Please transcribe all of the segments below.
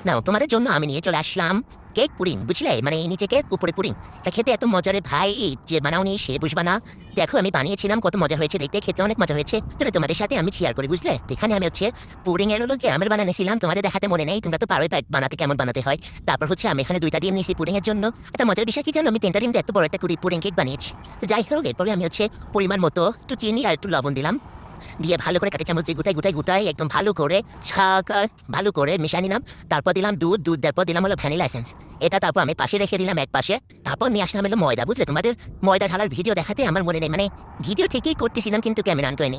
নাও তোমাদের জন্য আমি নিয়ে চলে আসলাম কেক পুডিং, বুঝলে? মানে নিচে কেক উপরে পুডিং। এটা খেতে এত মজারে ভাই, যে বানাওনি সে বুঝবা না। দেখো আমি বানিয়েছিলাম, কত মজা হয়েছে দেখতে, খেতে অনেক মজা হয়েছে। চলো তোমাদের সাথে আমি শেয়ার করি, বুঝলে? এখানে আমি হচ্ছে পুডিং এর হলো ক্যারামেল বানিয়েছিলাম, তোমাদের দেখাতে মনে নেই, তোমরা তো পারোই বানাতে, কেমন বানাতে হয়। তারপর হচ্ছে আমি এখানে 2টা ডিম নিয়েছি পুডিং এর জন্য। একটা মজার বিষয় কি জানো, আমি 3টা ডিম দিয়ে এত বড় একটা পুডিং কেক বানিয়েছি। তো যাই হোক, এরপরে আমি হচ্ছে পরিমাণ মতো একটু চিনি আর একটু লবণ দিলাম, দিয়ে ভালো করে কাঁটা চামচ দিয়ে গুটাই একদম ভালো করে মিশিয়ে নিলাম। তারপর দিলাম দুধ দেওয়ার পর দিলাম হলো ভ্যানিলা এসেন্স। এটা তারপর আমি পাশে রেখে দিলাম এক পাশে। তারপর নিয়ে আসলাম হলো ময়দা, বুঝলে? তোমাদের ময়দা ঢালার ভিডিও দেখাতে আমার মনে নেই, মানে ভিডিও ঠিকই করতেছিলাম কিন্তু ক্যামেরা অন করিনি।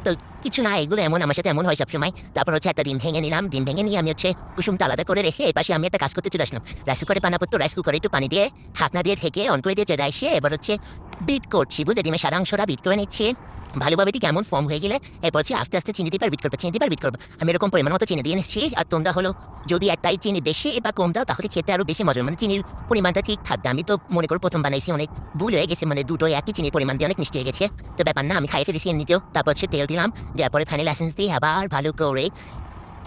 তো কিছু না, এগুলো এমন, আমার সাথে এমন হয় সবসময়। তারপর হচ্ছে একটা ডিম ভেঙে নিলাম, ডিম ভেঙে নিয়ে আমি হচ্ছে কুসুমটা আলাদা করে রেখে এই পাশে আমি একটা কাজ করতে চলে আসলাম। রাইস কুকারে বানাবো, তো রাইস কুকারে একটু পানি দিয়ে ঢাকনা দিয়ে ঢেকে অন করে দিয়ে চলে আসে। এবার হচ্ছে বিট করছি, বুঝলে? ডিমের সাদা অংশটা বিট করে নিচ্ছি ভালোভাবে। এটি কেমন ফর্ম হয়ে গেলে এরপর হচ্ছে আস্তে আস্তে চিনি দিয়ে বিট করবে। আমি এরকম পরিমাণ মতো চিনি দিয়ে নিচ্ছি। আর তোমরা হলো যদি একটাই চিনি বেশি বা কম দাও তাহলে খেতে আরো বেশি মজা, মানে চিনির পরিমাণটা ঠিক থাকবে। আমি তো মনে করো প্রথম বানাইছি, অনেক ভুল হয়ে গেছে, মানে দুটো একই চিনির পরিমাণ দিয়ে অনেক মিষ্টি হয়ে গেছে। তো ব্যাপার না, আমি খাই ফেলেছি এমনিতেও। তারপর হচ্ছে তেল দিলাম, দেওয়ার পরে ভ্যানিলা এসেন্স দিয়ে আবার ভালো করে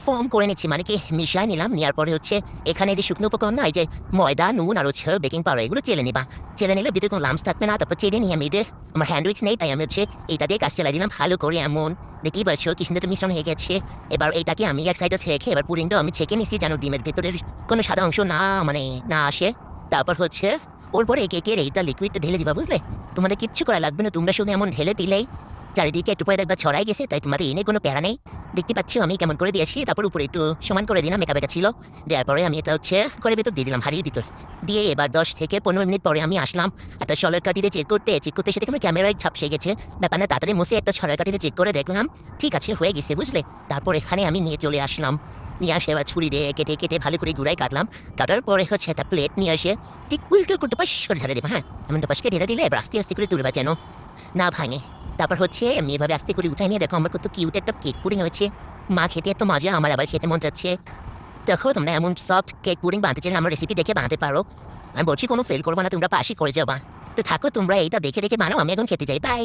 ফর্ম করে নিচ্ছি, মানে কি মিশাই নিলাম। নেওয়ার পরে হচ্ছে এখানে যে শুকনো উপকরণ না, এই যে ময়দা, নুন আর হচ্ছে বেকিং পাউডার, এগুলো চেলে নিবা। চেলে নিলে ভিতরে কোনো লাম্পস থাকবে না। তারপর চেলে নিয়ে আমি আমার হ্যান্ডউইচ নেই, তাই আমি হচ্ছে এটা দিয়ে কাজ চালাই দিলাম ভালো করে। এমন দেখতেই পাচ্ছ কি সুন্দর মিশ্রণ হয়ে গেছে। এবার এটাকে আমি এক সাইডে ছেঁকে এবার পুডিংটাও আমি ছেঁকে নিচ্ছি, যেন ডিমের ভেতরের কোনো সাদা অংশ না, মানে না আসে। তারপর হচ্ছে ওর পরে কেকের এইটা লিকুইডটা ঢেলে দিবা, বুঝলে? তোমাদের কিচ্ছু করা লাগবে না, তোমরা শুধু এমন ঢেলে দিলেই চারিদিকে একটু পরে দেখবা ছড়াই গেছে। তাই তোমাদের এনে কোনো প্যারা নেই। দেখতে পাচ্ছ আমি কেমন করে দিয়েছি। তারপর উপরে একটু সমান করে দিলাম, বেঁকা ছিল। দেওয়ার পরে আমি এটা হচ্ছে করে ভিতর দিয়ে দিলাম, হাড়ির ভিতর দিয়ে। এবার 10 থেকে 15 মিনিট পরে আমি আসলাম একটা সলের কাঠিতে চেক করতে সেটা আমার ক্যামেরায় ছাপসে গেছে। ব্যাপার না, তাড়াতাড়ি মুছে একটা সলের কাঠিতে চেক করে দেখলাম ঠিক আছে, হয়ে গেছে, বুঝলে? তারপর এখানে আমি নিয়ে চলে আসলাম। নিয়ে আসে এবার ছুরি দিয়ে কেটে ভালো করে গুড়াই কাটলাম। কাটার পরে হচ্ছে একটা প্লেট নিয়ে আসে ঠিক উল্টো করতে পাশ করে ঢেলে দেবো। হ্যাঁ, এমন তো পাশকে ঢেলে দিলে এবার আস্তে আস্তে করে তুলবা যেন না ভাঙে। তারপর হচ্ছে এমনি এভাবে আস্তে করে উঠাই নিয়ে দেখো আমার কত কিউট একটা কেক পুডিং হয়েছে। মা খেতে এত মজা, আমার আবার খেতে মন যাচ্ছে। দেখো তোমরা এমন সফট কেক পুডিং বানাতে চাইলে আমার রেসিপি দেখে বানাতে পারো। আমি বলছি কোনো ফেল করবো না, তোমরা পাশই করে যাবা। তো থাকো তোমরা, এইটা দেখে বানাও, আমি এখন খেতে যাই, বাই।